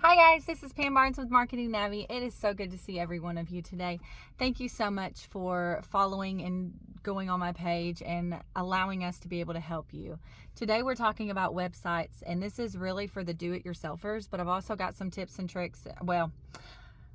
Hi guys, this is Pam Barnes with Marketing Navy. It is so good to see every one of you today. Thank you so much for following and going on my page and allowing us to be able to help you. Today we're talking about websites, and this is really for the do-it-yourselfers, but I've also got some tips and tricks. Well,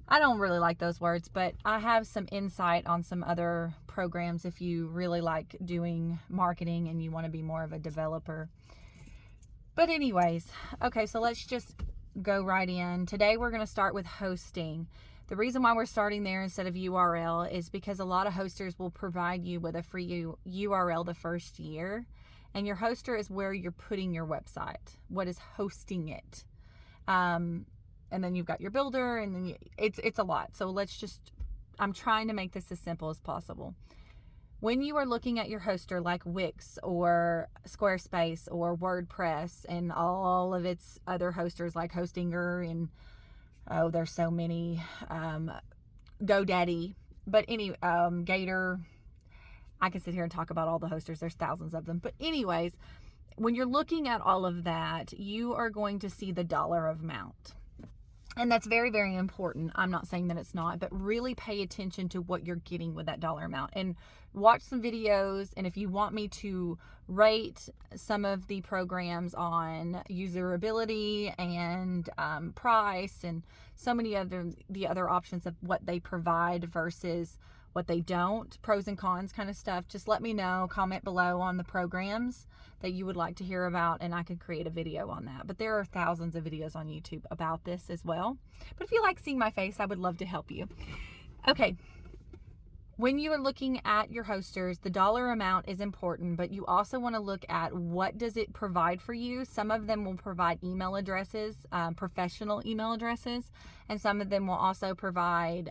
I don't really like those words, but I have some insight on some other programs if you really like doing marketing and you want to be more of a developer. But anyways, okay, so let's just go right in. Today we're going to start with hosting. The reason why we're starting there instead of URL is because a lot of hosters will provide you with a free URL the first year, and your hoster is where you're putting your website. What is hosting it? And then you've got your builder, and then it's a lot. So I'm trying to make this as simple as possible. When you are looking at your hoster like Wix or Squarespace or WordPress and all of its other hosters like Hostinger and, there's so many, GoDaddy, but Gator, I can sit here and talk about all the hosters. There's thousands of them. But anyways, when you're looking at all of that, you are going to see the dollar amount. And that's very, very important. I'm not saying that it's not, but really pay attention to what you're getting with that dollar amount and watch some videos. And if you want me to rate some of the programs on usability and price and so many the other options of what they provide versus what they don't, pros and cons kind of stuff, just let me know. Comment below on the programs that you would like to hear about, and I could create a video on that. But there are thousands of videos on YouTube about this as well. But if you like seeing my face, I would love to help you. Okay. When you are looking at your hosters, the dollar amount is important, but you also want to look at what does it provide for you. Some of them will provide email addresses, professional email addresses, and some of them will also provide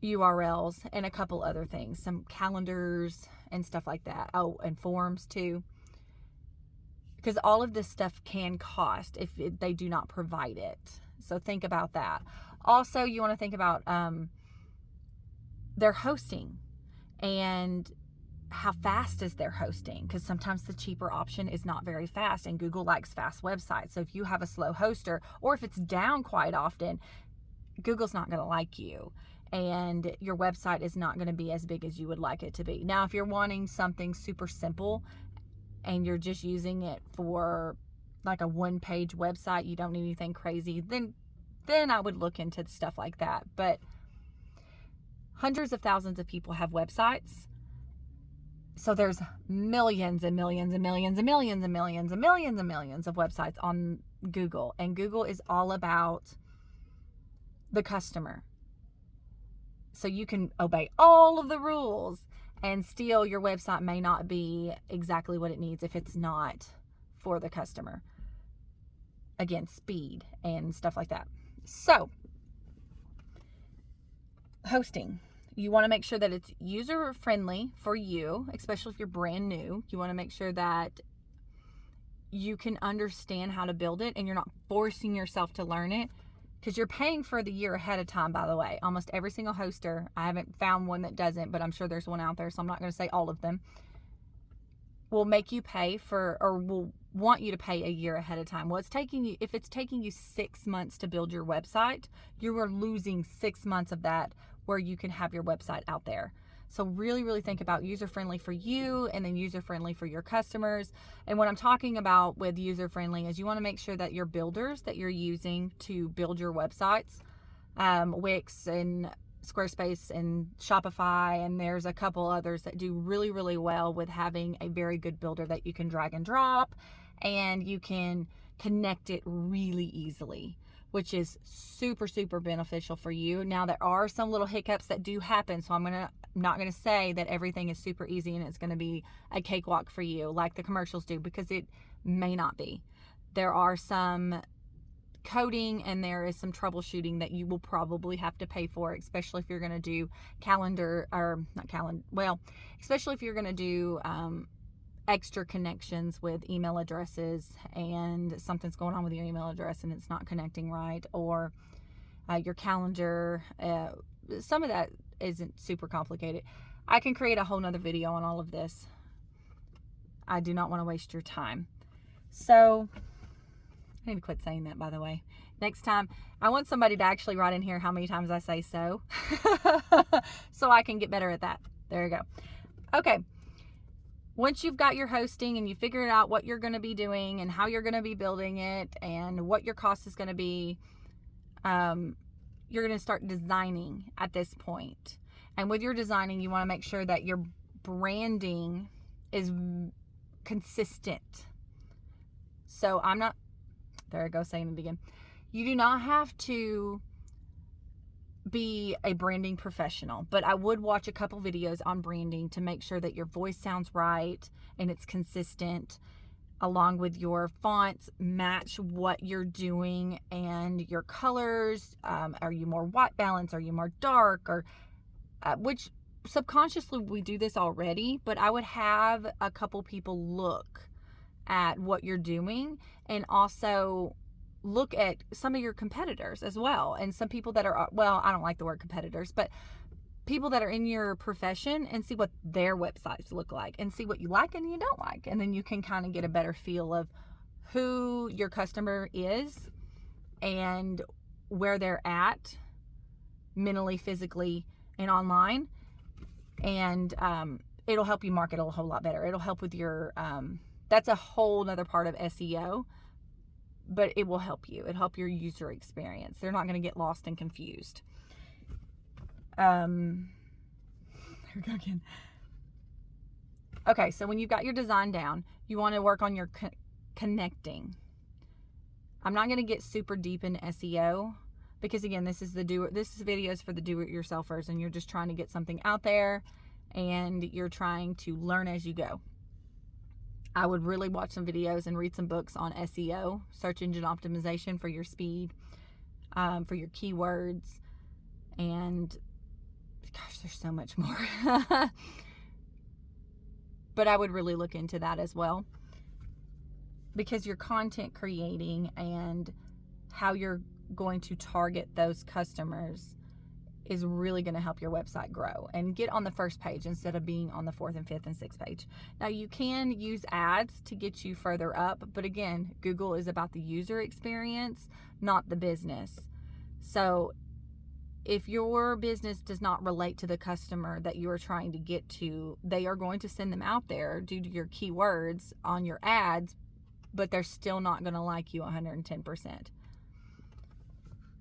URLs and a couple other things, some calendars and stuff like that. Oh, and forms too, because all of this stuff can cost if they do not provide it. So think about that. Also, you want to think about their hosting and how fast is their hosting, because sometimes the cheaper option is not very fast, and Google likes fast websites. So if you have a slow hoster, or if it's down quite often, Google's not going to like you, and your website is not going to be as big as you would like it to be. Now, if you're wanting something super simple and you're just using it for like a one-page website, you don't need anything crazy, then I would look into stuff like that. But hundreds of thousands of people have websites. So there's millions and millions and millions and millions and millions and millions and millions of websites on Google, and Google is all about the customer. So you can obey all of the rules, and still your website may not be exactly what it needs if it's not for the customer. Again, speed and stuff like that. So, hosting. You want to make sure that it's user friendly for you, especially if you're brand new. You want to make sure that you can understand how to build it and you're not forcing yourself to learn it, because you're paying for the year ahead of time, by the way. Almost every single hoster, I haven't found one that doesn't, but I'm sure there's one out there, so I'm not going to say all of them, will make you pay for, or will want you to pay a year ahead of time. Well, if it's taking you 6 months to build your website, you are losing 6 months of that where you can have your website out there. So really, really think about user-friendly for you and then user-friendly for your customers. And what I'm talking about with user-friendly is you want to make sure that your builders that you're using to build your websites, Wix and Squarespace and Shopify, and there's a couple others that do really, really well with having a very good builder that you can drag and drop, and you can connect it really easily, which is super, super beneficial for you. Now, there are some little hiccups that do happen, so I'm not going to say that everything is super easy and it's going to be a cakewalk for you like the commercials do, because it may not be. There are some coding and there is some troubleshooting that you will probably have to pay for, especially if you're going to do especially if you're going to do extra connections with email addresses and something's going on with your email address and it's not connecting right, or your calendar. Some of that isn't super complicated. I can create a whole nother video on all of this. I do not want to waste your time. So I need to quit saying that, by the way. Next time, I want somebody to actually write in here how many times I say so. So I can get better at that. There you go. Okay. Once you've got your hosting and you figured out what you're going to be doing and how you're going to be building it and what your cost is going to be, you're going to start designing at this point. And with your designing, you want to make sure that your branding is consistent. So there I go saying it again. You do not have to be a branding professional, but I would watch a couple videos on branding to make sure that your voice sounds right and it's consistent, along with your fonts match what you're doing and your colors. Are you more white balance? Are you more dark? Or which subconsciously we do this already, but I would have a couple people look at what you're doing and also look at some of your competitors as well, and some people that are, well, I don't like the word competitors, but people that are in your profession, and see what their websites look like and see what you like and you don't like, and then you can kind of get a better feel of who your customer is and where they're at mentally, physically, and online. And it'll help you market a whole lot better. It'll help with your that's a whole nother part of SEO, but it will help you. It'll help your user experience. They're not going to get lost and confused. Here we go again. Okay, so when you've got your design down, you want to work on your connecting. I'm not going to get super deep in SEO because, again, this is videos for the do-it-yourselfers, and you're just trying to get something out there and you're trying to learn as you go. I would really watch some videos and read some books on SEO, search engine optimization, for your speed, for your keywords, and gosh, there's so much more. But I would really look into that as well, because your content creating and how you're going to target those customers is really going to help your website grow and get on the first page instead of being on the 4th and 5th and 6th page. Now, you can use ads to get you further up, but again, Google is about the user experience, not the business. So if your business does not relate to the customer that you are trying to get to, they are going to send them out there due to your keywords on your ads, but they're still not going to like you 110%.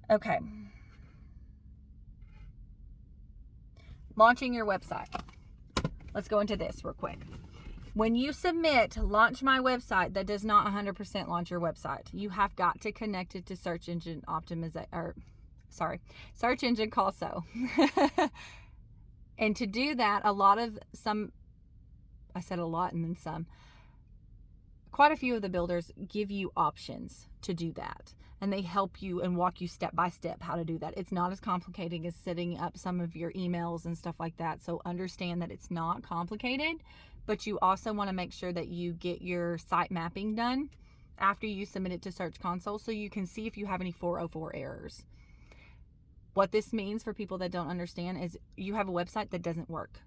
Okay. Launching your website. Let's go into this real quick. When you submit launch my website, that does not 100% launch your website. You have got to connect it to search engine search engine console. And to do that, I said a lot and then some. Quite a few of the builders give you options to do that, and they help you and walk you step by step how to do that. It's not as complicated as setting up some of your emails and stuff like that. So understand that it's not complicated, but you also want to make sure that you get your site mapping done after you submit it to Search Console, so you can see if you have any 404 errors. What this means for people that don't understand is you have a website that doesn't work.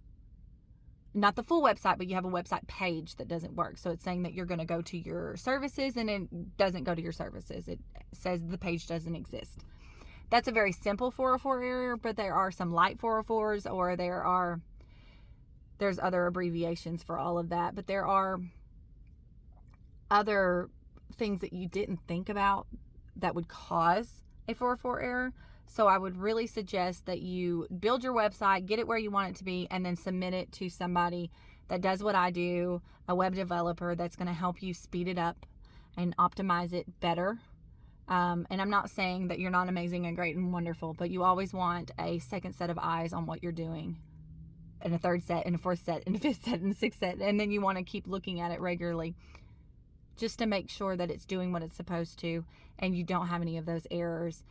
Not the full website, but you have a website page that doesn't work. So it's saying that you're going to go to your services and it doesn't go to your services. It says the page doesn't exist. That's a very simple 404 error, but there are some light 404s, or there's other abbreviations for all of that, but there are other things that you didn't think about that would cause a 404 error. So I would really suggest that you build your website, get it where you want it to be, and then submit it to somebody that does what I do, a web developer that's going to help you speed it up and optimize it better. And I'm not saying that you're not amazing and great and wonderful, but you always want a second set of eyes on what you're doing, and a third set, and a fourth set, and a fifth set, and a sixth set. And then you want to keep looking at it regularly just to make sure that it's doing what it's supposed to and you don't have any of those errors.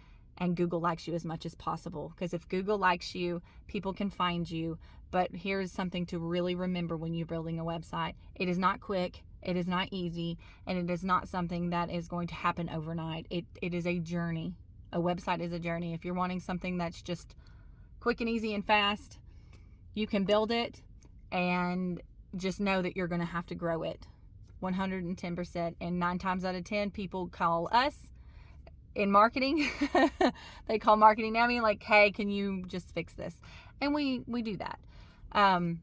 And Google likes you as much as possible, because if Google likes you, people can find you. But here's something to really remember when you're building a website. It is not quick, it is not easy, and it is not something that is going to happen overnight. It is a journey. A website is a journey. If you're wanting something that's just quick and easy and fast, you can build it and just know that you're going to have to grow it. 110%. And 9 times out of 10, people call us in marketing. They call Marketing Navy like, hey, can you just fix this? And we do that. I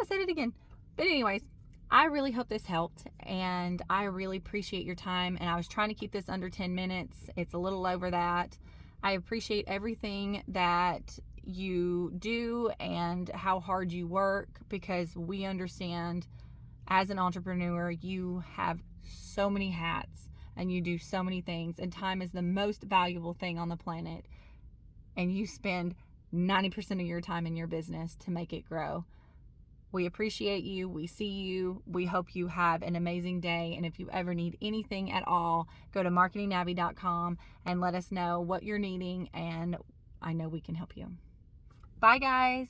said it again. But anyways, I really hope this helped, and I really appreciate your time. And I was trying to keep this under 10 minutes. It's a little over that. I appreciate everything that you do and how hard you work, because we understand as an entrepreneur, you have so many hats and you do so many things, and time is the most valuable thing on the planet. And you spend 90% of your time in your business to make it grow. We appreciate you. We see you. We hope you have an amazing day. And if you ever need anything at all, go to marketingnavy.com and let us know what you're needing, and I know we can help you. Bye, guys.